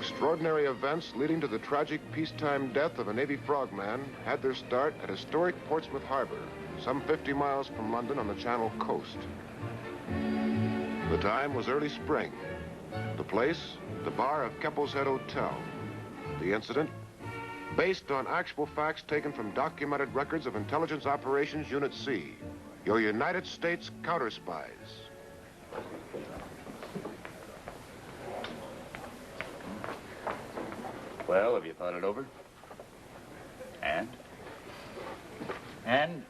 extraordinary events leading to the tragic peacetime death of a Navy frogman had their start at historic Portsmouth Harbor, some 50 miles from London on the Channel coast. The time was early spring. The place, the bar of Keppel's Head Hotel. The incident, based on actual facts taken from documented records of Intelligence Operations Unit C, your United States Counterspies. Well, have you thought it over? And? And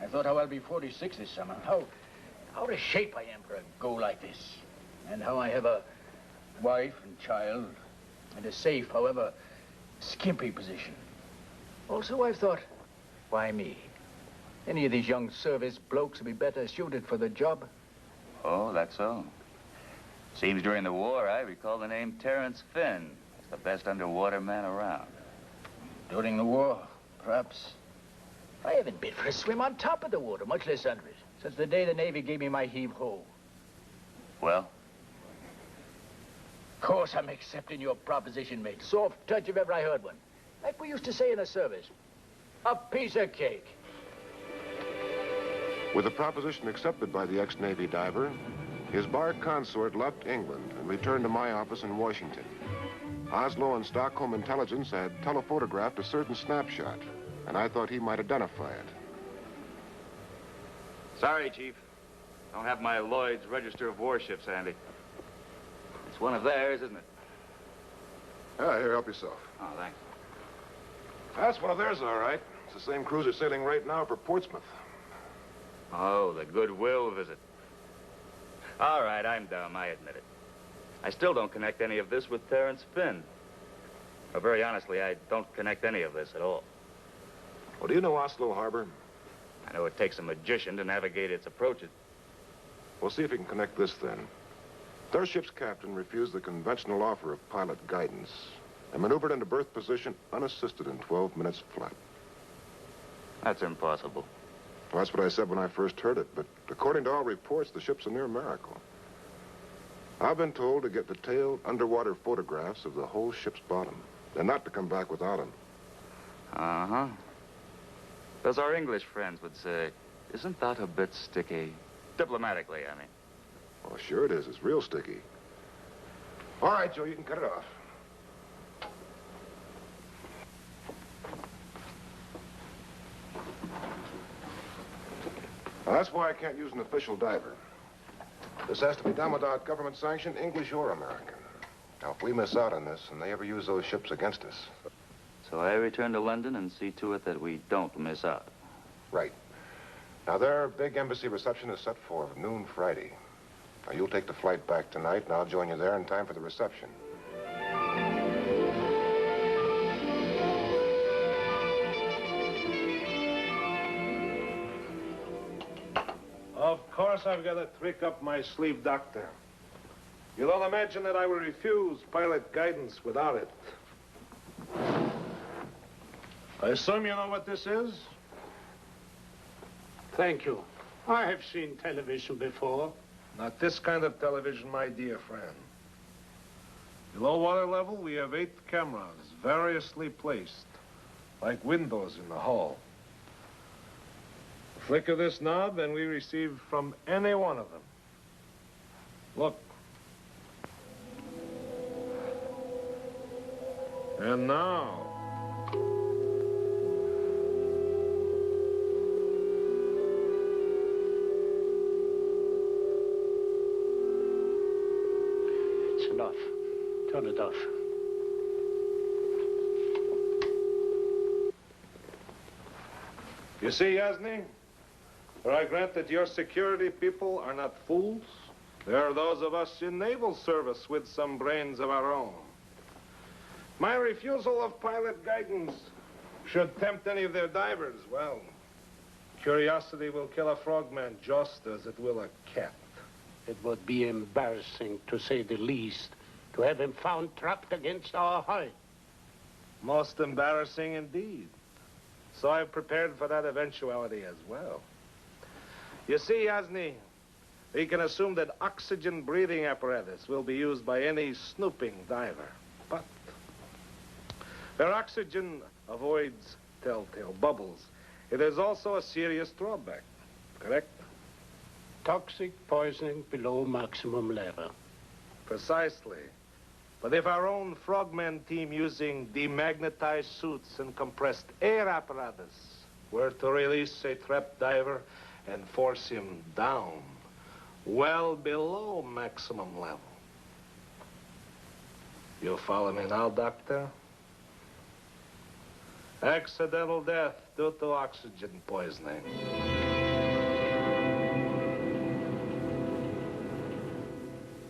I thought how I'll be 46 this summer. How out of shape I am for a go like this. And how I have a wife and child and a safe, however skimpy position. Also, I've thought, why me? Any of these young service blokes would be better suited for the job. Oh, that's so. Seems during the war, I recall the name Terrence Finn. He's the best underwater man around. During the war, perhaps. I haven't been for a swim on top of the water, much less under it, since the day the Navy gave me my heave-ho. Well? Of course I'm accepting your proposition, mate. Soft touch if ever I heard one. Like we used to say in the service. A piece of cake. With the proposition accepted by the ex-Navy diver, his bar consort left England and returned to my office in Washington. Oslo and Stockholm intelligence had telephotographed a certain snapshot, and I thought he might identify it. Sorry, Chief. Don't have my Lloyd's Register of Warships handy. It's one of theirs, isn't it? Yeah, here, help yourself. Oh, thanks. That's one of theirs, all right. It's the same cruiser sailing right now for Portsmouth. Oh, the goodwill visit. All right, I'm dumb, I admit it. I still don't connect any of this with Terrence Finn. Well, very honestly, I don't connect any of this at all. Well, do you know Oslo Harbor? I know it takes a magician to navigate its approaches. We'll see if we can connect this then. Their ship's captain refused the conventional offer of pilot guidance and maneuvered into berth position unassisted in 12 minutes flat. That's impossible. Well, that's what I said when I first heard it, but according to all reports, the ship's a near miracle. I've been told to get detailed underwater photographs of the whole ship's bottom, and not to come back without them. Uh-huh. As our English friends would say, isn't that a bit sticky? Diplomatically, I mean. Well, sure it is. It's real sticky. All right, Joe, you can cut it off. Now, that's why I can't use an official diver. This has to be done without government sanction, English or American. Now, if we miss out on this, and they ever use those ships against us... So I return to London and see to it that we don't miss out. Right. Now, their big embassy reception is set for noon Friday. Now, you'll take the flight back tonight, and I'll join you there in time for the reception. Of course I've got a trick up my sleeve, Doctor. You don't imagine that I will refuse pilot guidance without it. I assume you know what this is? Thank you. I have seen television before. Not this kind of television, my dear friend. Below water level, we have 8 cameras, variously placed, like windows in the hull. Flick of this knob, and we receive from any one of them. Look. And now... It's enough. Turn it off. You see, Yasny? For I grant that your security people are not fools. There are those of us in naval service with some brains of our own. My refusal of pilot guidance should tempt any of their divers. Well, curiosity will kill a frogman just as it will a cat. It would be embarrassing, to say the least, to have him found trapped against our hull. Most embarrassing indeed. So I've prepared for that eventuality as well. You see, Yasny, we can assume that oxygen breathing apparatus will be used by any snooping diver. Their oxygen avoids telltale bubbles. It is also a serious drawback, correct? Toxic poisoning below maximum level. Precisely. But if our own frogmen team using demagnetized suits and compressed air apparatus were to release a trapped diver and force him down, well below maximum level. You follow me now, Doctor? Accidental death due to oxygen poisoning.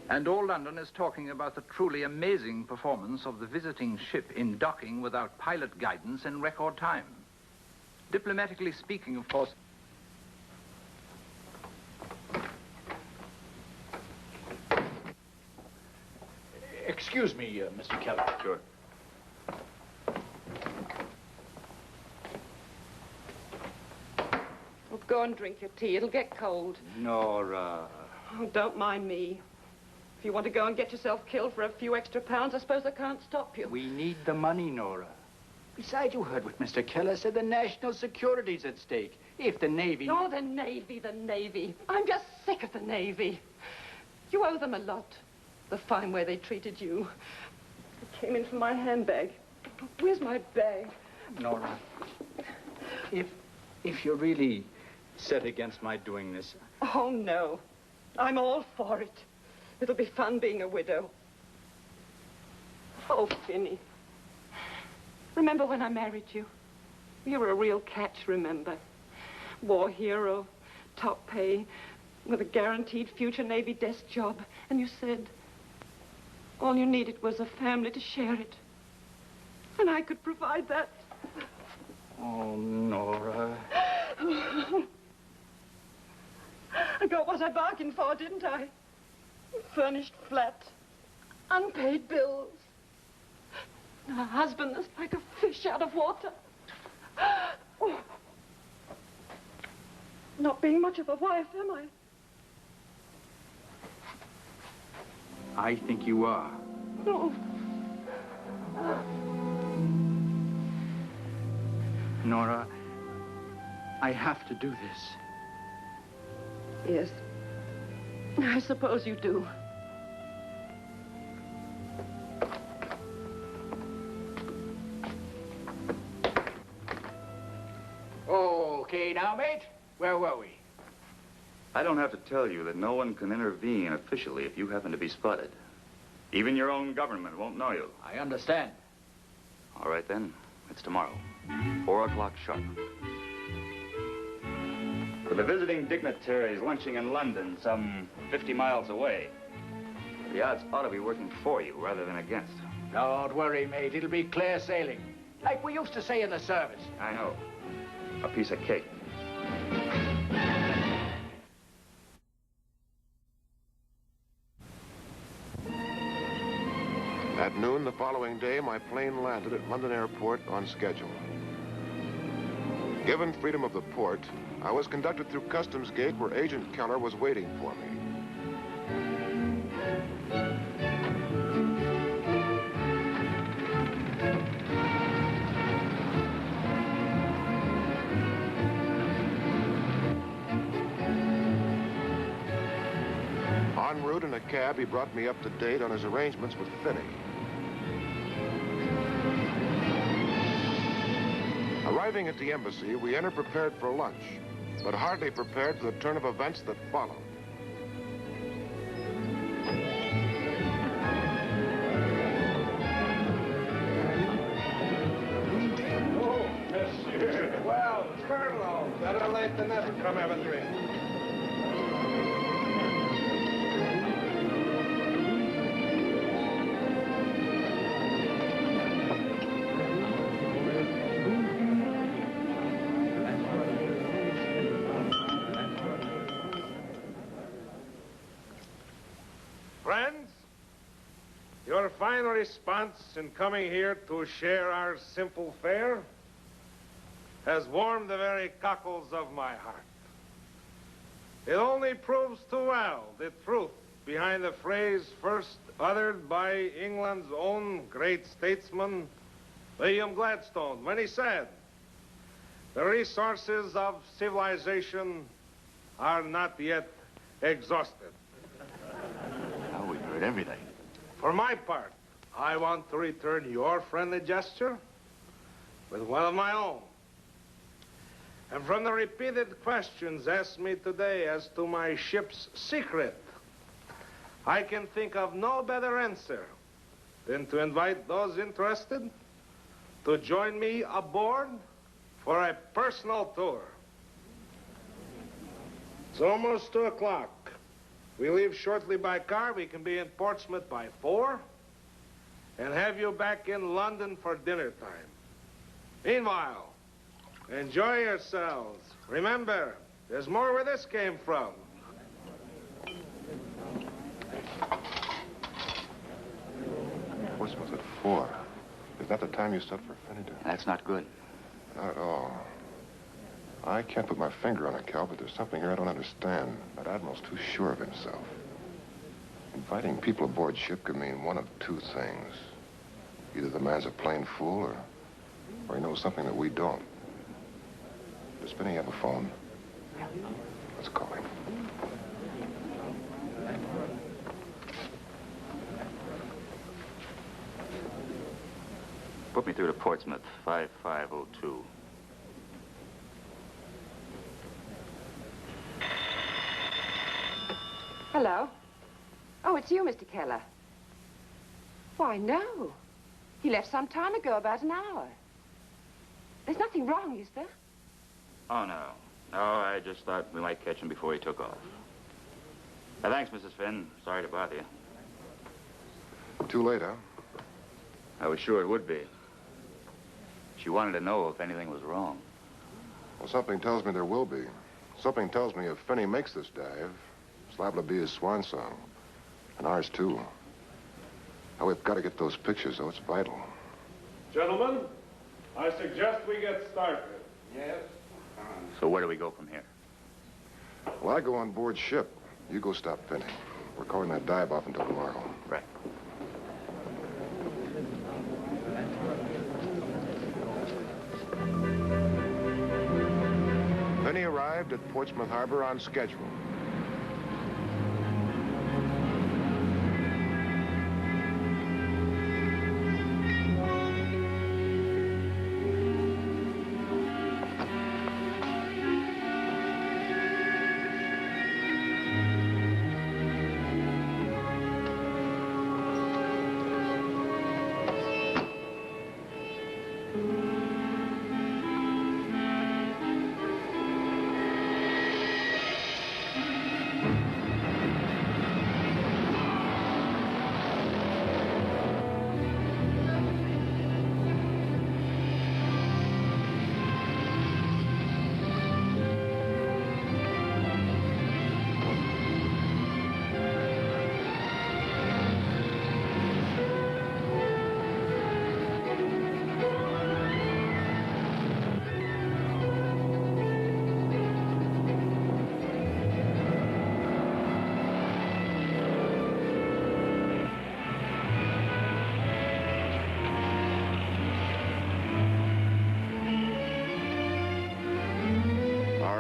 And all London is talking about the truly amazing performance of the visiting ship in docking without pilot guidance in record time. Diplomatically speaking, of course. Excuse me, Mr. Mccallum. Sure. Well, go and drink your tea. It'll get cold. Nora. Oh, don't mind me. If you want to go and get yourself killed for a few extra pounds, I suppose I can't stop you. We need the money, Nora. Besides, you heard what Mr. Keller said. The national security's at stake. If the Navy... Oh, the Navy, the Navy. I'm just sick of the Navy. You owe them a lot. The fine way they treated you. I came in for my handbag. Where's my bag? Nora, if you're really set against my doing this... Oh, no. I'm all for it. It'll be fun being a widow. Oh, Finney. Remember when I married you? You were a real catch, remember? War hero, top pay, with a guaranteed future Navy desk job. And you said all you needed was a family to share it. And I could provide that. Oh, Nora. I got what I bargained for, didn't I? Furnished flat, unpaid bills, and a husband that's like a fish out of water. Oh. Not being much of a wife, am I? I think you are. No. Nora, I have to do this. Yes. I suppose you do. Okay, now, mate. Where were we? I don't have to tell you that no one can intervene officially if you happen to be spotted. Even your own government won't know you. I understand. All right, then. It's tomorrow. 4 o'clock sharp. With the visiting dignitaries lunching in London, some 50 miles away, the odds ought to be working for you rather than against. Don't worry, mate. It'll be clear sailing. Like we used to say in the service. I know. A piece of cake. At noon the following day, my plane landed at London Airport on schedule. Given freedom of the port, I was conducted through Customs Gate where Agent Keller was waiting for me. En route in a cab, he brought me up to date on his arrangements with Finney. Arriving at the embassy, we entered prepared for lunch, but hardly prepared for the turn of events that followed. Oh, monsieur. Well, Colonel, better late than never. Come have a drink. Friends, your fine response in coming here to share our simple fare has warmed the very cockles of my heart. It only proves too well the truth behind the phrase first uttered by England's own great statesman, William Gladstone, when he said, "The resources of civilization are not yet exhausted." Now we've heard everything. For my part, I want to return your friendly gesture with one of my own. And from the repeated questions asked me today as to my ship's secret, I can think of no better answer than to invite those interested to join me aboard for a personal tour. It's almost 2 o'clock. We leave shortly by car. We can be in Portsmouth by 4 and have you back in London for dinner time. Meanwhile, enjoy yourselves. Remember, there's more where this came from. Portsmouth at 4. Is that the time you set for Finnegan? That's not good. Not at all. I can't put my finger on it, Cal, but there's something here I don't understand. That Admiral's too sure of himself. Inviting people aboard ship could mean one of two things. Either the man's a plain fool, or he knows something that we don't. Does Finney have a phone? Let's call him. Put me through to Portsmouth, 5502. Hello. Oh, it's you, Mr. Keller. Why, no. He left some time ago, about an hour. There's nothing wrong, is there? Oh, no. No, I just thought we might catch him before he took off. Thanks, Mrs. Finn. Sorry to bother you. Too late, huh? I was sure it would be. She wanted to know if anything was wrong. Well, something tells me there will be. Something tells me if Finney makes this dive, it's liable to be his swan song. And ours, too. Now, we've got to get those pictures, though. It's vital. Gentlemen, I suggest we get started. Yes? So where do we go from here? Well, I go on board ship. You go stop Finney. We're calling that dive off until tomorrow. Right. Finney arrived at Portsmouth Harbor on schedule.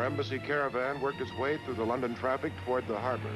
Embassy caravan worked its way through the London traffic toward the harbor.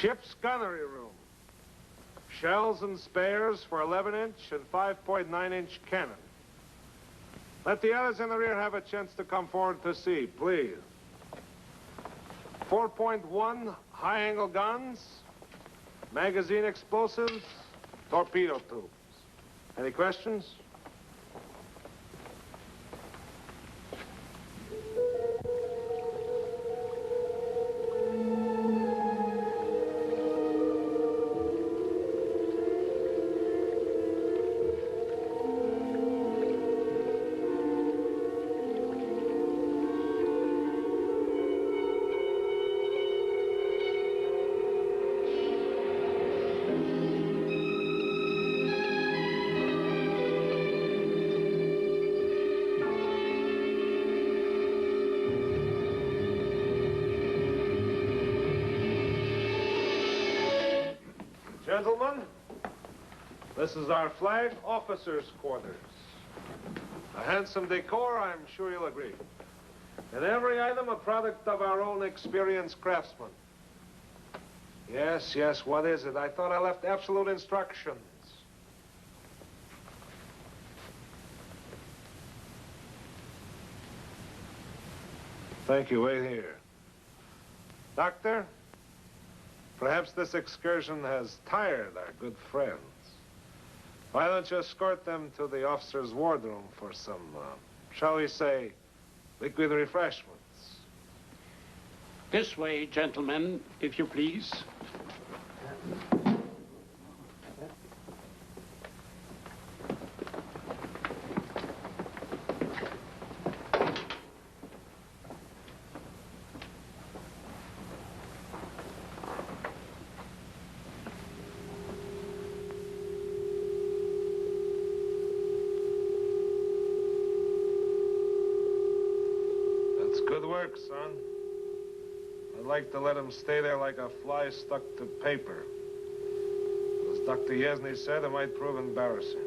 Ship's gunnery room. Shells and spares for 11-inch and 5.9-inch cannon. Let the others in the rear have a chance to come forward to see, please. 4.1 high-angle guns, magazine explosives, torpedo tubes. Any questions? Gentlemen, this is our flag officers' quarters. A handsome decor, I'm sure you'll agree. And every item a product of our own experienced craftsmen. Yes, yes, what is it? I thought I left absolute instructions. Thank you, wait here. Doctor? Perhaps this excursion has tired our good friends. Why don't you escort them to the officer's wardroom for some, shall we say, liquid refreshments? This way, gentlemen, if you please. Good work, son. I'd like to let him stay there like a fly stuck to paper. As Dr. Yesny said, it might prove embarrassing.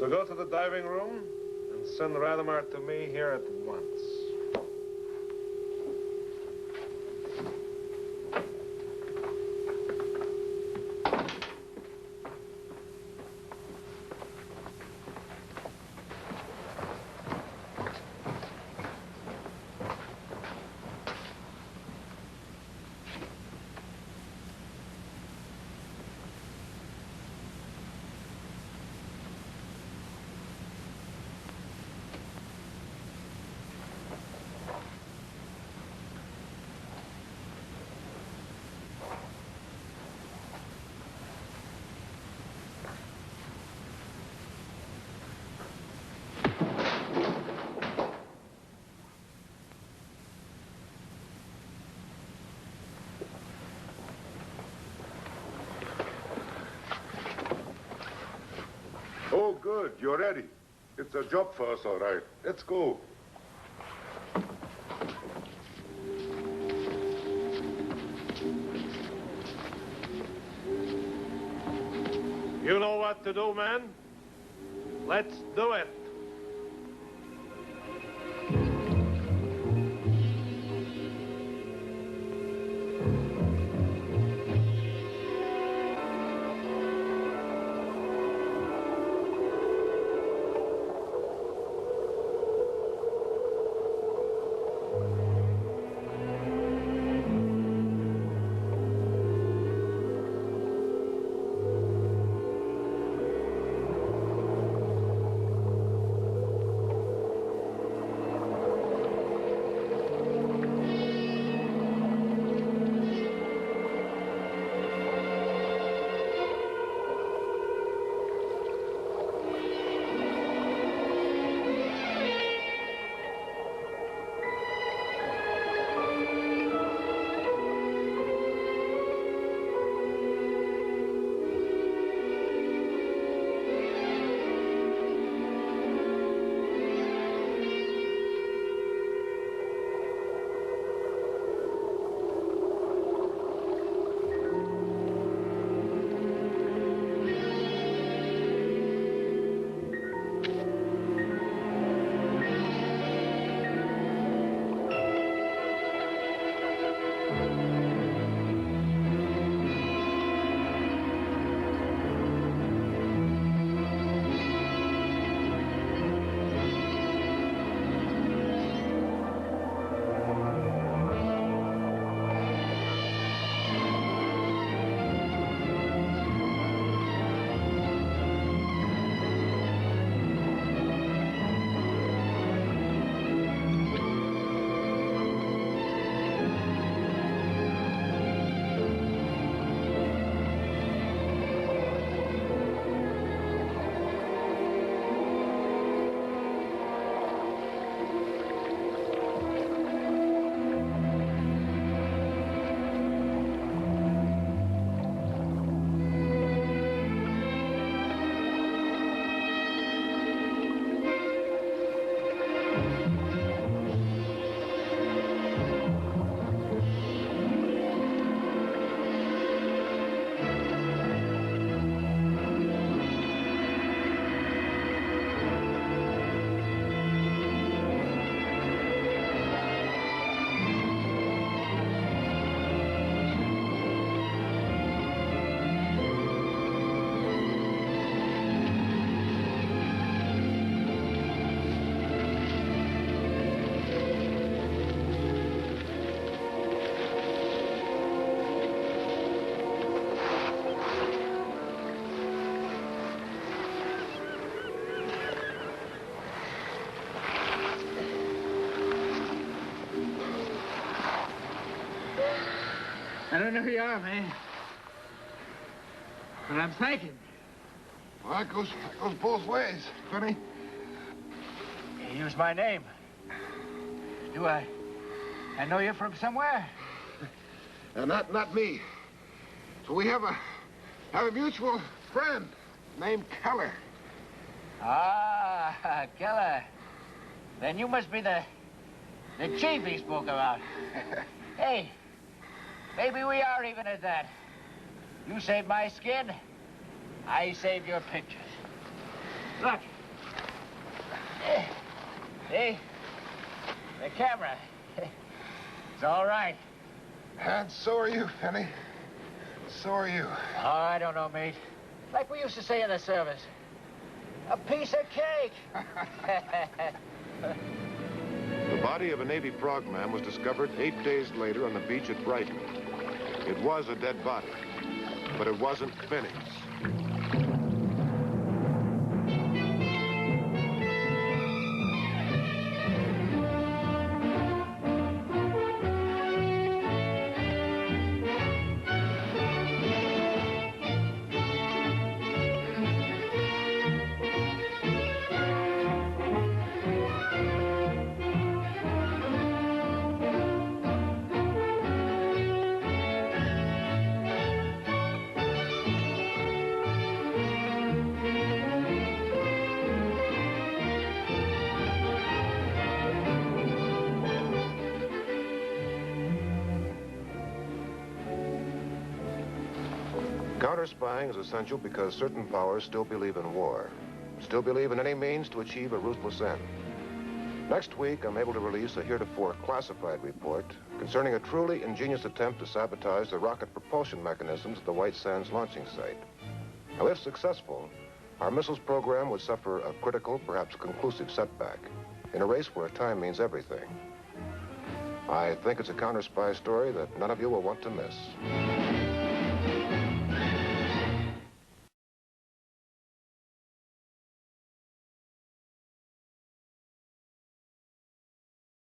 So go to the diving room and send Radamar to me here at once. Oh, good. You're ready. It's a job for us, all right. Let's go. You know what to do, man. Let's do it. don't know who you are, man. But I'm thanking. Well, that goes both ways, Finney. You used my name. Do I know you from somewhere? Not me. So we have a mutual friend named Keller. Ah, Keller. Then you must be the chief he spoke about. Hey, maybe we are even at that. You saved my skin, I saved your pictures. Look. See? The camera. It's all right. And so are you, Finney. So are you. Oh, I don't know, mate. Like we used to say in the service. A piece of cake. The body of a Navy frogman was discovered 8 days later on the beach at Brighton. It was a dead body, but it wasn't Finney's. Counterspying is essential because certain powers still believe in war, still believe in any means to achieve a ruthless end. Next week, I'm able to release a heretofore classified report concerning a truly ingenious attempt to sabotage the rocket propulsion mechanisms at the White Sands launching site. Now, if successful, our missiles program would suffer a critical, perhaps conclusive setback in a race where time means everything. I think it's a counter-spy story that none of you will want to miss.